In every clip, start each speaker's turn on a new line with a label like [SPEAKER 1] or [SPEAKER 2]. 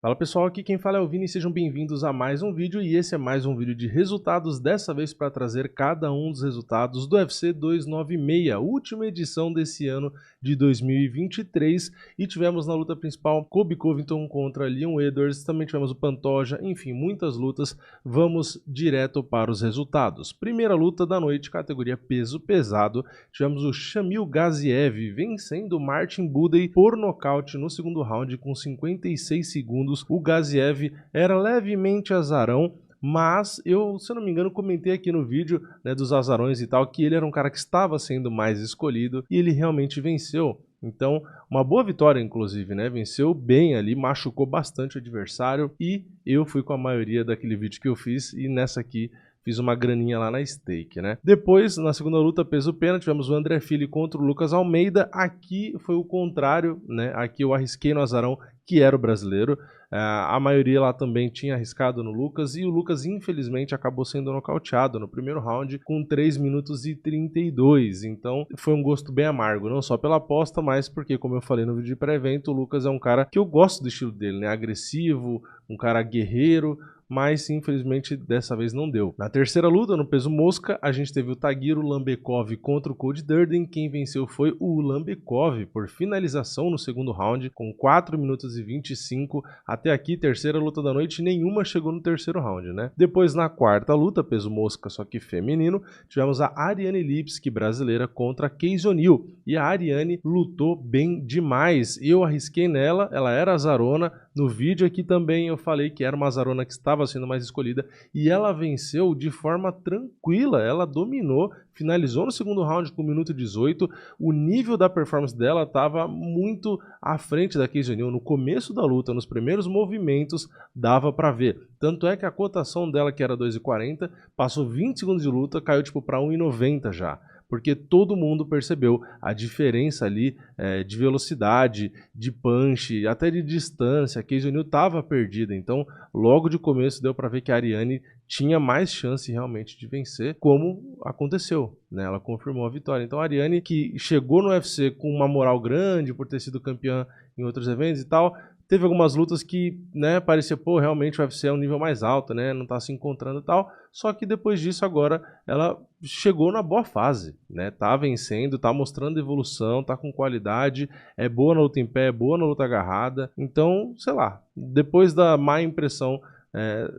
[SPEAKER 1] Fala pessoal, aqui quem fala é o Vini, sejam bem-vindos a mais um vídeo e esse é mais um vídeo de resultados, dessa vez para trazer cada um dos resultados do UFC 296, última edição desse ano de 2023, e tivemos na luta principal Colby Covington contra Leon Edwards, também tivemos o Pantoja, enfim, muitas lutas. Vamos direto para os resultados. Primeira luta da noite, categoria peso pesado, tivemos o Shamil Gaziev vencendo Martin Buday por nocaute no segundo round com 56 segundos. O Gaziev era levemente azarão, mas eu, se eu não me engano, comentei aqui no vídeo, né, dos azarões e tal, que ele era um cara que estava sendo mais escolhido e ele realmente venceu. Então, uma boa vitória, inclusive, né? Venceu bem ali, machucou bastante o adversário e eu fui com a maioria daquele vídeo que eu fiz e nessa aqui fiz uma graninha lá na stake, né? Depois, na segunda luta, peso pena, tivemos o André Fili contra o Lucas Almeida. Aqui foi o contrário, né? Aqui eu arrisquei no azarão, que era o brasileiro. A maioria lá também tinha arriscado no Lucas, e o Lucas infelizmente acabou sendo nocauteado no primeiro round com 3 minutos e 32, então foi um gosto bem amargo, não só pela aposta, mas porque, como eu falei no vídeo de pré-evento, o Lucas é um cara que eu gosto do estilo dele, né? Agressivo, um cara guerreiro, mas infelizmente dessa vez não deu. Na terceira luta, no peso mosca, a gente teve o Tagiro Lambekov contra o Cody Durden. Quem venceu foi o Lambekov por finalização no segundo round com 4 minutos e 25. Até aqui, terceira luta da noite, nenhuma chegou no terceiro round, né? Depois, na quarta luta, peso mosca, só que feminino, tivemos a Ariane Lipski, brasileira, contra a Casey O'Neill. E a Ariane lutou bem demais. Eu arrisquei nela, ela era azarona. No vídeo aqui também eu falei que era uma azarona que estava sendo mais escolhida e ela venceu de forma tranquila, ela dominou, finalizou no segundo round com 1 minuto e 18, o nível da performance dela estava muito à frente da Casey O'Neill. No começo da luta, nos primeiros movimentos, dava para ver. Tanto é que a cotação dela, que era 2,40, passou 20 segundos de luta, caiu tipo para 1,90 já. Porque todo mundo percebeu a diferença ali de velocidade, de punch, até de distância. A Casey O'Neill estava perdida, então logo de começo deu para ver que a Ariane tinha mais chance realmente de vencer, como aconteceu, né? Ela confirmou a vitória. Então a Ariane, que chegou no UFC com uma moral grande por ter sido campeã em outros eventos e tal, teve algumas lutas que, né, parecia, pô, realmente o UFC é um nível mais alto, né, não tá se encontrando e tal, só que depois disso agora ela chegou na boa fase, né, tá vencendo, tá mostrando evolução, tá com qualidade, é boa na luta em pé, é boa na luta agarrada, então, sei lá, depois da má impressão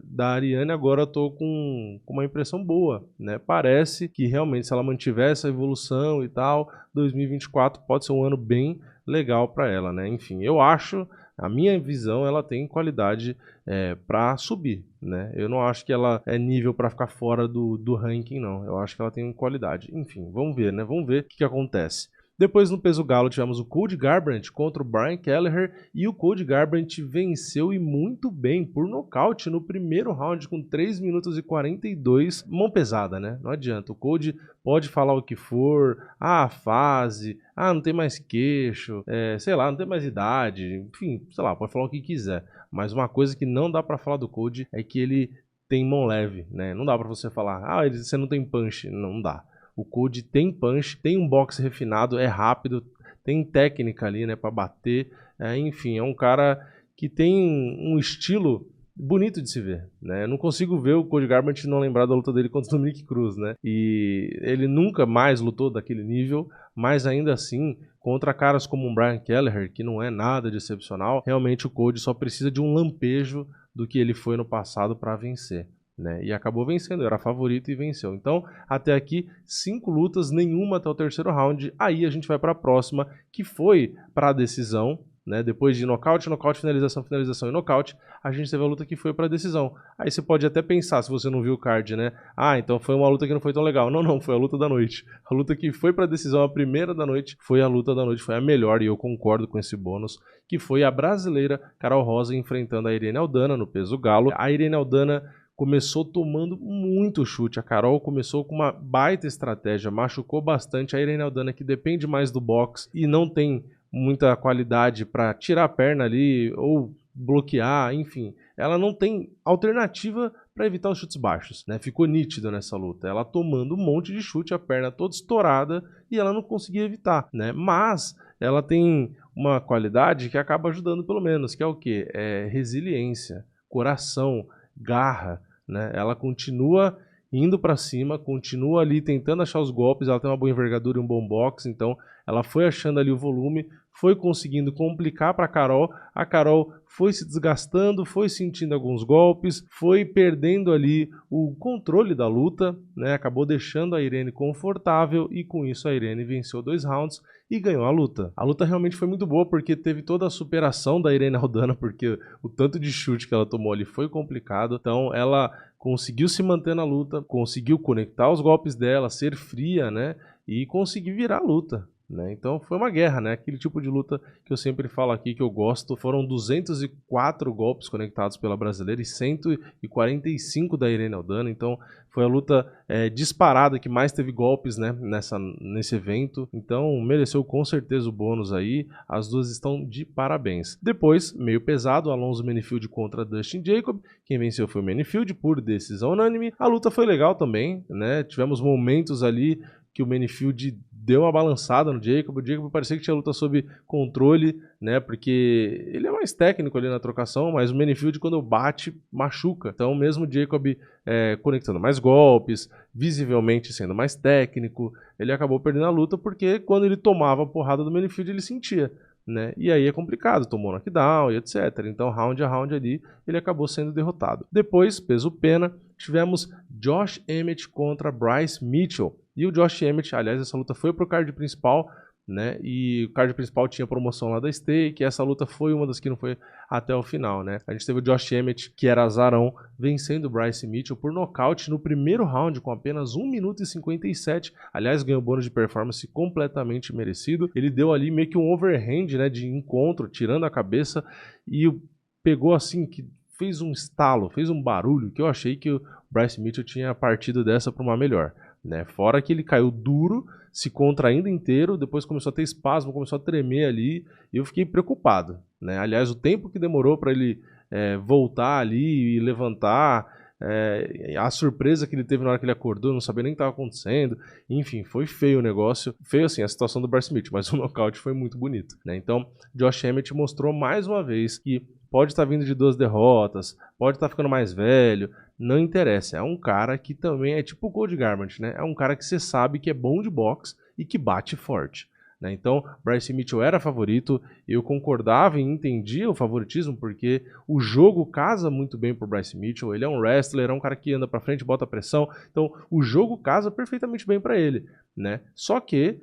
[SPEAKER 1] da Ariane, agora eu tô com uma impressão boa, né, parece que realmente se ela mantiver essa evolução e tal, 2024 pode ser um ano bem legal para ela, né, enfim, eu acho. A minha visão, ela tem qualidade para subir, né? Eu não acho que ela é nível para ficar fora do ranking, não. Eu acho que ela tem qualidade. Enfim, vamos ver, né? Vamos ver o que acontece. Depois, no peso galo, tivemos o Cody Garbrandt contra o Brian Kelleher e o Cody Garbrandt venceu e muito bem por nocaute no primeiro round com 3 minutos e 42. Mão pesada, né? Não adianta. O Cody pode falar o que for, a fase, não tem mais queixo, sei lá, não tem mais idade, enfim, sei lá, pode falar o que quiser. Mas uma coisa que não dá pra falar do Cody é que ele tem mão leve, né? Não dá pra você falar, você não tem punch. Não dá. O Cody tem punch, tem um boxe refinado, é rápido, tem técnica ali, né, pra bater. Enfim, é um cara que tem um estilo bonito de se ver, né? Eu não consigo ver o Cody Garbrandt não lembrar da luta dele contra o Dominick Cruz, né? E ele nunca mais lutou daquele nível, mas ainda assim, contra caras como o Brian Kelleher, que não é nada de excepcional, realmente o Cody só precisa de um lampejo do que ele foi no passado para vencer, né? E acabou vencendo, era favorito e venceu. Então, até aqui, 5 lutas, nenhuma até o terceiro round. Aí a gente vai para a próxima, que foi para a decisão, né? Depois de nocaute, nocaute, finalização, finalização e nocaute, a gente teve a luta que foi para decisão. Aí você pode até pensar, se você não viu o card, né? Então foi uma luta que não foi tão legal. Não, foi a luta da noite. A luta que foi para decisão, a primeira da noite, foi a luta da noite, foi a melhor, e eu concordo com esse bônus, que foi a brasileira Carol Rosa enfrentando a Irene Aldana no peso galo. A Irene Aldana começou tomando muito chute. A Carol começou com uma baita estratégia, machucou bastante. A Irene Aldana, que depende mais do boxe e não tem muita qualidade para tirar a perna ali ou bloquear, enfim, ela não tem alternativa para evitar os chutes baixos, né? Ficou nítido nessa luta, ela tomando um monte de chute, a perna toda estourada e ela não conseguia evitar, né? Mas ela tem uma qualidade que acaba ajudando pelo menos, que é o quê? É resiliência, coração, garra, né? Ela continua indo para cima, continua ali tentando achar os golpes, ela tem uma boa envergadura e um bom boxe, então ela foi achando ali o volume, foi conseguindo complicar para a Carol foi se desgastando, foi sentindo alguns golpes, foi perdendo ali o controle da luta, né? Acabou deixando a Irene confortável e com isso a Irene venceu 2 rounds e ganhou a luta. A luta realmente foi muito boa porque teve toda a superação da Irene Aldana, porque o tanto de chute que ela tomou ali foi complicado, então ela conseguiu se manter na luta, conseguiu conectar os golpes dela, ser fria, né? E conseguir virar a luta. Né? Então foi uma guerra, né? Aquele tipo de luta que eu sempre falo aqui que eu gosto. Foram 204 golpes conectados pela brasileira e 145 da Irene Aldana. Então foi a luta disparada que mais teve golpes, né, nesse evento. Então mereceu com certeza o bônus aí. As duas estão de parabéns. Depois, meio pesado, Alonso Menifield contra Dustin Jacob. Quem venceu foi o Menifield por decisão unânime. A luta foi legal também, né? Tivemos momentos ali que o Menifield deu uma balançada no Jacob. O Jacob parecia que tinha luta sob controle, né? Porque ele é mais técnico ali na trocação, mas o Menifield quando bate, machuca. Então mesmo o Jacob conectando mais golpes, visivelmente sendo mais técnico, ele acabou perdendo a luta porque quando ele tomava a porrada do Menifield ele sentia. Né? E aí é complicado, tomou knockdown e etc. Então round a round ali ele acabou sendo derrotado. Depois, peso pena, tivemos Josh Emmett contra Bryce Mitchell. E o Josh Emmett, aliás, essa luta foi pro card principal, né? E o card principal tinha promoção lá da Stake, e essa luta foi uma das que não foi até o final, né? A gente teve o Josh Emmett, que era azarão, vencendo o Bryce Mitchell por nocaute no primeiro round, com apenas 1 minuto e 57. Aliás, ganhou bônus de performance completamente merecido. Ele deu ali meio que um overhand, né, de encontro, tirando a cabeça, e pegou assim, que fez um estalo, fez um barulho, que eu achei que o Bryce Mitchell tinha partido dessa para uma melhor. Né? Fora que ele caiu duro, se contraindo inteiro, depois começou a ter espasmo, começou a tremer ali, e eu fiquei preocupado. Né? Aliás, o tempo que demorou para ele voltar ali e levantar, a surpresa que ele teve na hora que ele acordou, não sabia nem o que estava acontecendo, enfim, foi feio o negócio, feio assim a situação do Bryce Smith, mas o nocaute foi muito bonito. Né? Então, Josh Emmett mostrou mais uma vez que pode estar vindo de 2 derrotas, pode estar ficando mais velho, não interessa. É um cara que também é tipo o Cody Garbrandt, né? É um cara que você sabe que é bom de boxe e que bate forte. Né? Então, Bryce Mitchell era favorito, eu concordava e entendia o favoritismo, porque o jogo casa muito bem pro Bryce Mitchell, ele é um wrestler, é um cara que anda pra frente, bota pressão, então o jogo casa perfeitamente bem para ele. Né? Só que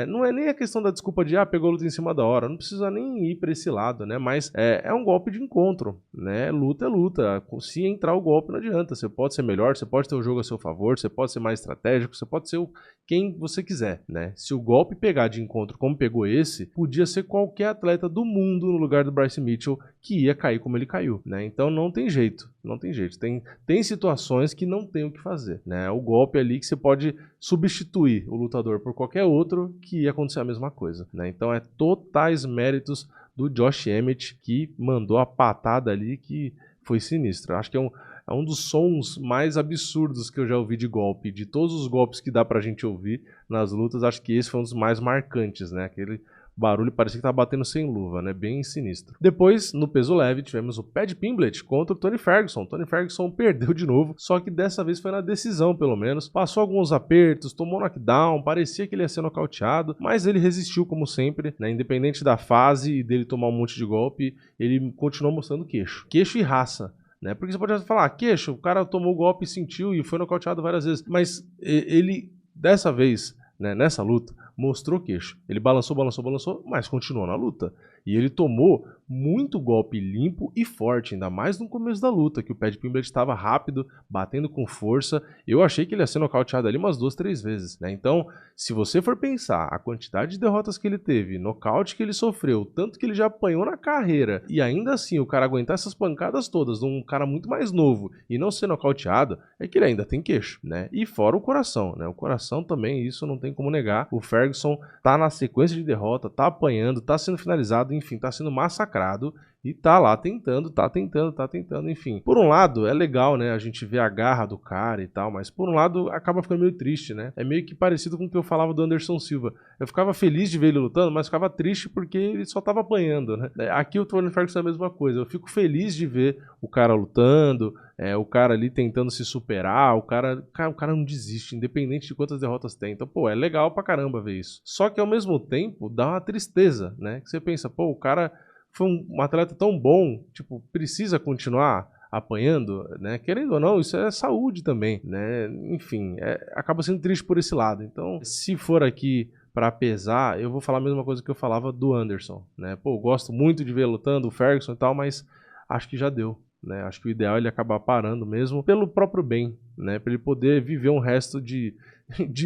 [SPEAKER 1] não é nem a questão da desculpa de pegou a luta em cima da hora, não precisa nem ir para esse lado, né? Mas é um golpe de encontro, né? Luta é luta, se entrar o golpe não adianta, você pode ser melhor, você pode ter o jogo a seu favor, você pode ser mais estratégico, você pode ser quem você quiser, né? Se o golpe pegar de encontro como pegou esse, podia ser qualquer atleta do mundo no lugar do Bryce Mitchell que ia cair como ele caiu, né? Então não tem jeito, não tem jeito, tem situações que não tem o que fazer, né? O golpe ali que você pode substituir o lutador por qualquer outro que ia acontecer a mesma coisa, né? Então é totais méritos do Josh Emmett que mandou a patada ali que foi sinistra. Acho que é um dos sons mais absurdos que eu já ouvi de golpe. De todos os golpes que dá pra gente ouvir nas lutas, acho que esse foi um dos mais marcantes, né? Aquele barulho parecia que tava batendo sem luva, né? Bem sinistro. Depois, no peso leve, tivemos o Paddy Pimblett contra o Tony Ferguson. Tony Ferguson perdeu de novo, só que dessa vez foi na decisão, pelo menos. Passou alguns apertos, tomou knockdown, parecia que ele ia ser nocauteado, mas ele resistiu como sempre, né? Independente da fase e dele tomar um monte de golpe, ele continuou mostrando queixo. Queixo e raça. Né? Porque você pode falar, queixo, o cara tomou o golpe e sentiu e foi nocauteado várias vezes, mas ele, dessa vez, né, nessa luta, mostrou queixo. Ele balançou, mas continuou na luta. E ele tomou muito golpe limpo e forte, ainda mais no começo da luta, que o Paddy Pimblett estava rápido, batendo com força. Eu achei que ele ia ser nocauteado ali umas 2, 3 vezes, né? Então, se você for pensar a quantidade de derrotas que ele teve, nocaute que ele sofreu, tanto que ele já apanhou na carreira, e ainda assim o cara aguentar essas pancadas todas de um cara muito mais novo e não ser nocauteado, é que ele ainda tem queixo, né? E fora o coração, né? O coração também, isso não tem como negar. O Ferguson tá na sequência de derrota, tá apanhando, tá sendo finalizado, enfim, tá sendo massacrado. E tá lá tentando, enfim. Por um lado, é legal, né, a gente ver a garra do cara e tal, mas por um lado acaba ficando meio triste, né? É meio que parecido com o que eu falava do Anderson Silva. Eu ficava feliz de ver ele lutando, mas ficava triste porque ele só tava apanhando, né? Aqui o Tony Ferguson é a mesma coisa. Eu fico feliz de ver o cara lutando, o cara ali tentando se superar, o cara não desiste, independente de quantas derrotas tem. Então, pô, é legal pra caramba ver isso. Só que ao mesmo tempo dá uma tristeza, né? Que você pensa, pô, o cara foi um atleta tão bom, tipo, precisa continuar apanhando, né? Querendo ou não, isso é saúde também, né? Enfim, acaba sendo triste por esse lado. Então, se for aqui para pesar, eu vou falar a mesma coisa que eu falava do Anderson, né? Pô, eu gosto muito de ver lutando o Ferguson e tal, mas acho que já deu, né? Acho que o ideal é ele acabar parando mesmo pelo próprio bem, né? Para ele poder viver um resto de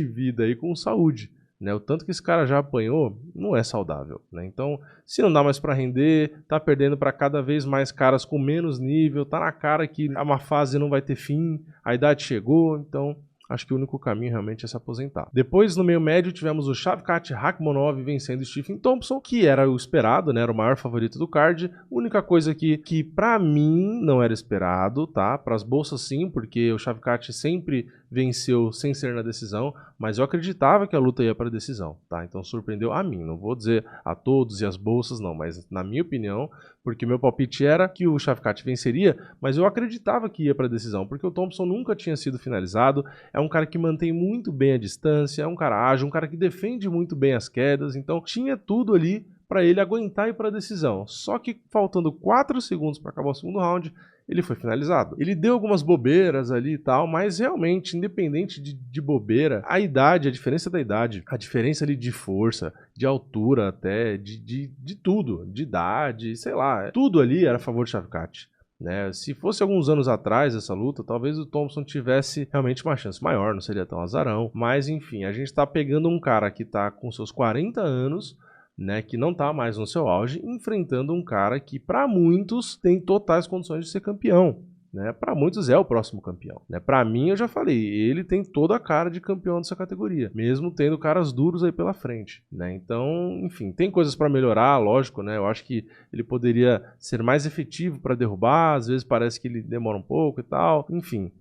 [SPEAKER 1] vida aí com saúde. Né, o tanto que esse cara já apanhou não é saudável, né? Então, se não dá mais para render, tá perdendo para cada vez mais caras com menos nível, tá na cara que uma fase não vai ter fim, a idade chegou, então acho que o único caminho realmente é se aposentar. Depois, no meio médio, tivemos o Shavkat Rakhmonov vencendo Stephen Thompson, que era o esperado, né? Era o maior favorito do card. Única coisa que para mim não era esperado, tá? Para as bolsas sim, porque o Shavkat sempre venceu sem ser na decisão, mas eu acreditava que a luta ia para decisão, tá? Então surpreendeu a mim, não vou dizer a todos e as bolsas não, mas na minha opinião, porque meu palpite era que o Shavkat venceria, mas eu acreditava que ia para decisão, porque o Thompson nunca tinha sido finalizado, é um cara que mantém muito bem a distância, é um cara ágil, um cara que defende muito bem as quedas, então tinha tudo ali para ele aguentar e ir para decisão. Só que faltando 4 segundos para acabar o segundo round, ele foi finalizado. Ele deu algumas bobeiras ali e tal, mas realmente, independente de bobeira, a idade, a diferença da idade, a diferença ali de força, de altura até, de tudo, de idade, sei lá, tudo ali era a favor de Shavkat. Né? Se fosse alguns anos atrás essa luta, talvez o Thompson tivesse realmente uma chance maior, não seria tão azarão. Mas enfim, a gente está pegando um cara que está com seus 40 anos, né, que não está mais no seu auge, enfrentando um cara que para muitos tem totais condições de ser campeão. Né? Para muitos é o próximo campeão. Né? Para mim, eu já falei, ele tem toda a cara de campeão dessa categoria, mesmo tendo caras duros aí pela frente. Né? Então, enfim, tem coisas para melhorar, lógico, né? Eu acho que ele poderia ser mais efetivo para derrubar, às vezes parece que ele demora um pouco e tal, enfim.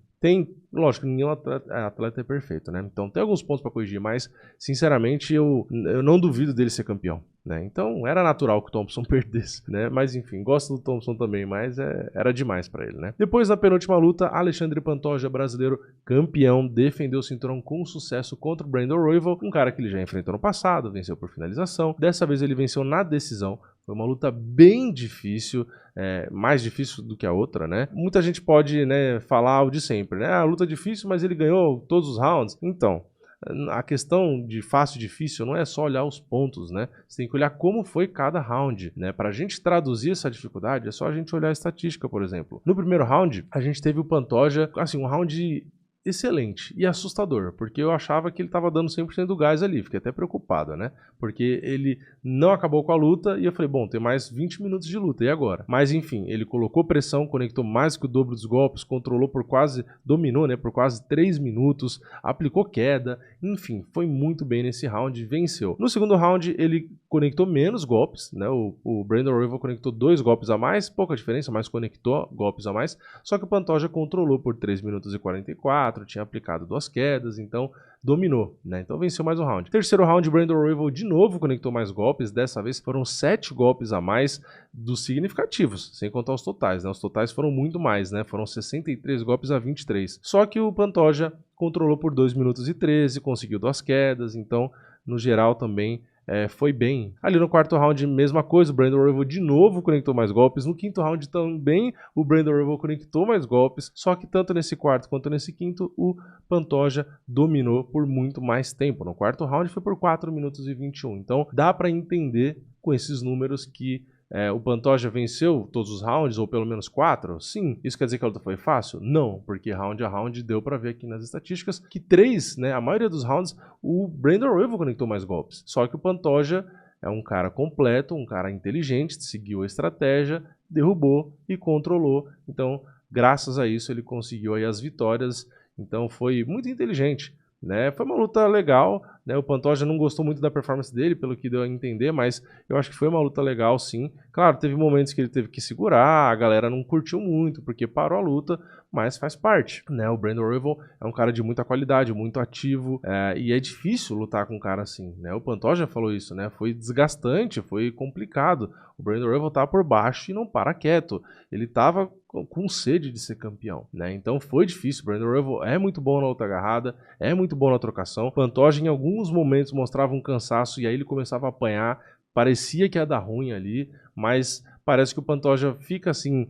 [SPEAKER 1] Lógico, nenhum atleta é perfeito, né? Então tem alguns pontos para corrigir, mas sinceramente eu não duvido dele ser campeão, né? Então era natural que o Thompson perdesse, né? Mas enfim, gosto do Thompson também, mas era demais para ele, né? Depois na penúltima luta, Alexandre Pantoja, brasileiro campeão, defendeu o cinturão com sucesso contra o Brandon Royval, um cara que ele já enfrentou no passado, venceu por finalização. Dessa vez ele venceu na decisão. Foi uma luta bem difícil, mais difícil do que a outra, né? Muita gente pode, né, falar o de sempre, né? A luta é difícil, mas ele ganhou todos os rounds. Então, a questão de fácil e difícil não é só olhar os pontos, né? Você tem que olhar como foi cada round, né? Pra gente traduzir essa dificuldade, é só a gente olhar a estatística, por exemplo. No primeiro round, a gente teve o Pantoja, assim, um round excelente e assustador, porque eu achava que ele estava dando 100% do gás ali, fiquei até preocupado, né? Porque ele não acabou com a luta e eu falei, bom, tem mais 20 minutos de luta, e agora? Mas enfim, ele colocou pressão, conectou mais que o dobro dos golpes, controlou dominou, né, por quase 3 minutos, aplicou queda, enfim, foi muito bem nesse round e venceu. No segundo round, ele conectou menos golpes, né? O Brandon Royval conectou 2 golpes a mais, pouca diferença, mas conectou golpes a mais, só que o Pantoja controlou por 3 minutos e 44, tinha aplicado 2 quedas, então dominou, né? Então venceu mais um round. Terceiro round, Brandon Royval de novo conectou mais golpes, dessa vez foram 7 golpes a mais dos significativos, sem contar os totais, né? Os totais foram muito mais, né? Foram 63 golpes a 23. Só que o Pantoja controlou por 2 minutos e 13, conseguiu 2 quedas, então no geral também foi bem. Ali no quarto round, mesma coisa, o Brandon Royval de novo conectou mais golpes. No quinto round também o Brandon Royval conectou mais golpes, só que tanto nesse quarto quanto nesse quinto, o Pantoja dominou por muito mais tempo. No quarto round foi por 4 minutos e 21. Então dá para entender com esses números que o Pantoja venceu todos os rounds, ou pelo menos 4? Sim. Isso quer dizer que a luta foi fácil? Não, porque round a round deu pra ver aqui nas estatísticas que 3, né, a maioria dos rounds, o Brandon Royval conectou mais golpes. Só que o Pantoja é um cara completo, um cara inteligente, seguiu a estratégia, derrubou e controlou. Então, graças a isso, ele conseguiu aí as vitórias. Então, foi muito inteligente, né? Foi uma luta legal, né? O Pantoja não gostou muito da performance dele, pelo que deu a entender, mas eu acho que foi uma luta legal, sim. Claro, teve momentos que ele teve que segurar, a galera não curtiu muito, porque parou a luta, mas faz parte, né? O Brandon Royval é um cara de muita qualidade, muito ativo, e é difícil lutar com um cara assim, né? O Pantoja falou isso, né? Foi desgastante, foi complicado. O Brandon Royval tava por baixo e não para quieto. Ele tava com sede de ser campeão, né? Então foi difícil. O Brandon Royval é muito bom na luta agarrada, é muito bom na trocação. O Pantoja em alguns momentos mostrava um cansaço e aí ele começava a apanhar. Parecia que ia dar ruim ali, mas parece que o Pantoja fica assim,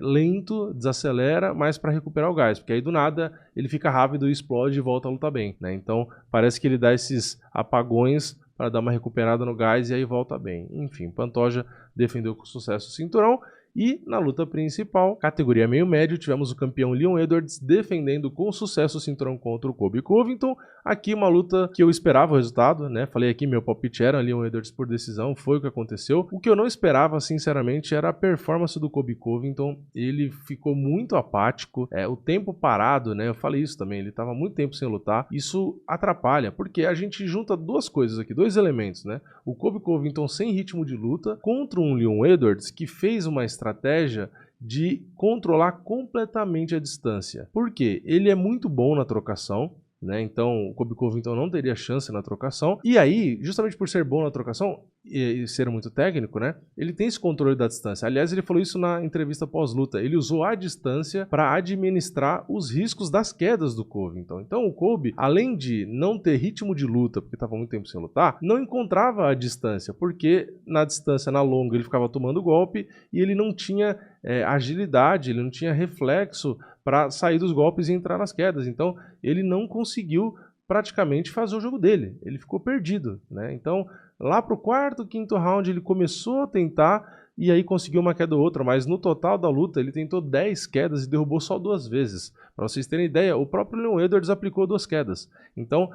[SPEAKER 1] lento, desacelera, mas para recuperar o gás, porque aí do nada ele fica rápido e explode e volta a lutar bem, né? Então parece que ele dá esses apagões para dar uma recuperada no gás e aí volta bem. Enfim, Pantoja defendeu com sucesso o cinturão. E na luta principal, categoria meio médio, tivemos o campeão Leon Edwards defendendo com sucesso o cinturão contra o Colby Covington. Aqui uma luta que eu esperava o resultado, né? Falei aqui, meu palpite era Leon Edwards por decisão, foi o que aconteceu. O que eu não esperava, sinceramente, era a performance do Colby Covington. Ele ficou muito apático, o tempo parado, né? Eu falei isso também, ele estava muito tempo sem lutar. Isso atrapalha, porque a gente junta duas coisas aqui, dois elementos, né? O Colby Covington sem ritmo de luta contra um Leon Edwards que fez uma estratégia de controlar completamente a distância. Por quê? Ele é muito bom na trocação, né? Então o Colby Covington não teria chance na trocação. E aí, justamente por ser bom na trocação e ser muito técnico, né? Ele tem esse controle da distância. Aliás, ele falou isso na entrevista pós-luta. Ele usou a distância para administrar os riscos das quedas do Covington. Então o Colby, além de não ter ritmo de luta, porque estava muito tempo sem lutar, não encontrava a distância, porque na distância, na longa, ele ficava tomando golpe e ele não tinha agilidade, ele não tinha reflexo para sair dos golpes e entrar nas quedas. Então ele não conseguiu praticamente fazer o jogo dele. Ele ficou perdido, né? Então lá para o quarto, quinto round ele começou a tentar e aí conseguiu uma queda ou outra, mas no total da luta ele tentou 10 quedas e derrubou só 2 vezes. Para vocês terem ideia, o próprio Leon Edwards aplicou 2 quedas. Então,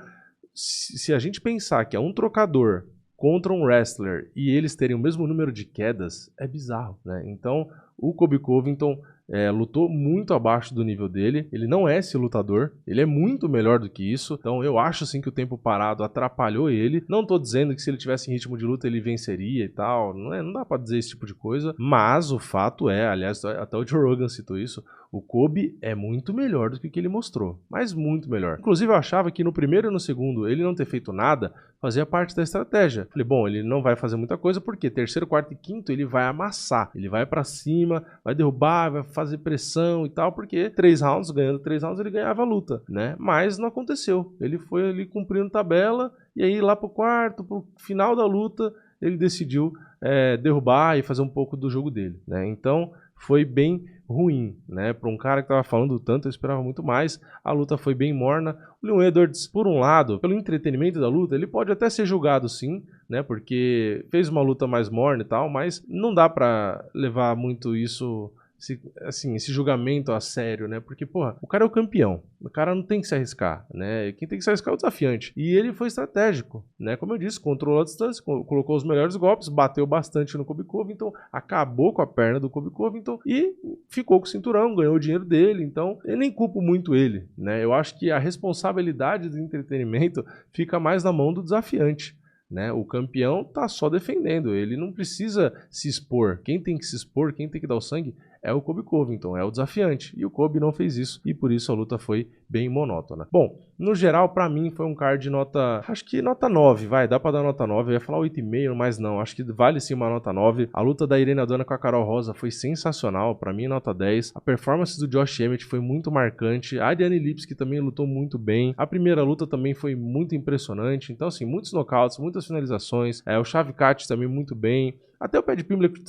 [SPEAKER 1] se a gente pensar que é um trocador contra um wrestler e eles terem o mesmo número de quedas, é bizarro, né? Então, o Colby Covington lutou muito abaixo do nível dele. Ele não é esse lutador, ele é muito melhor do que isso. Então eu acho sim que o tempo parado atrapalhou ele. Não tô dizendo que se ele tivesse em ritmo de luta ele venceria e tal, não dá pra dizer esse tipo de coisa, mas o fato é, aliás, até o Joe Rogan citou isso, o Colby é muito melhor do que o que ele mostrou, mas muito melhor. Inclusive eu achava que no primeiro e no segundo ele não ter feito nada fazia parte da estratégia. Falei, bom, ele não vai fazer muita coisa porque terceiro, quarto e quinto ele vai amassar, ele vai pra cima, vai derrubar, vai fazer pressão e tal, porque 3 rounds, ganhando 3 rounds ele ganhava a luta, né? Mas não aconteceu, ele foi ali cumprindo tabela e aí lá pro quarto, pro final da luta, ele decidiu derrubar e fazer um pouco do jogo dele, né? Então foi bem ruim, né? Para um cara que estava falando tanto, eu esperava muito mais. A luta foi bem morna. O Leon Edwards, por um lado, pelo entretenimento da luta, ele pode até ser julgado sim, né? Porque fez uma luta mais morna e tal, mas não dá para levar muito isso, esse julgamento a sério, né? Porque, porra, o cara é o campeão. O cara não tem que se arriscar, né? Quem tem que se arriscar é o desafiante. E ele foi estratégico, né? Como eu disse, controlou a distância, colocou os melhores golpes, bateu bastante no Colby Covington, acabou com a perna do Colby Covington e ficou com o cinturão, ganhou o dinheiro dele. Então, eu nem culpo muito ele, né? Eu acho que a responsabilidade do entretenimento fica mais na mão do desafiante, né? O campeão tá só defendendo, ele não precisa se expor. Quem tem que se expor, quem tem que dar o sangue é o Colby Covington, é o desafiante. E o Colby não fez isso e por isso a luta foi bem monótona. Bom, no geral, pra mim foi um card nota, acho que nota 9, vai, dá pra dar nota 9. Eu ia falar 8,5, mas não, acho que vale sim uma nota 9. A luta da Irene Aldana com a Carol Rosa foi sensacional, pra mim nota 10. A performance do Josh Emmett foi muito marcante. A Ariane Lipski também lutou muito bem. A primeira luta também foi muito impressionante. Então, assim, muitos nocautes, muitas finalizações. O Shavkat também muito bem. Até o Paddy Pimblett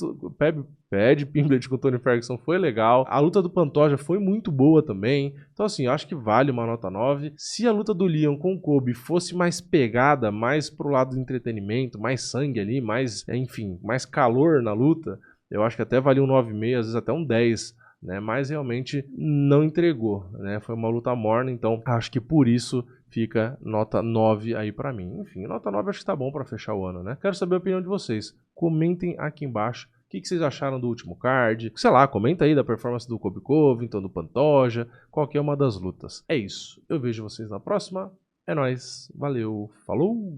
[SPEAKER 1] com o Tony Ferguson foi legal. A luta do Pantoja foi muito boa também. Então, assim, eu acho que vale uma nota 9. Se a luta do Leon com o Colby fosse mais pegada, mais pro lado do entretenimento, mais sangue ali, mais, enfim, mais calor na luta, eu acho que até valia um 9,5, às vezes até um 10, né? Mas realmente não entregou, né? Foi uma luta morna, então acho que por isso fica nota 9 aí pra mim. Enfim, nota 9 acho que tá bom pra fechar o ano, né? Quero saber a opinião de vocês. Comentem aqui embaixo. que vocês acharam do último card. Sei lá, comenta aí da performance do Colby Covington, do Pantoja, qualquer uma das lutas. É isso, eu vejo vocês na próxima. É nóis, valeu, falou!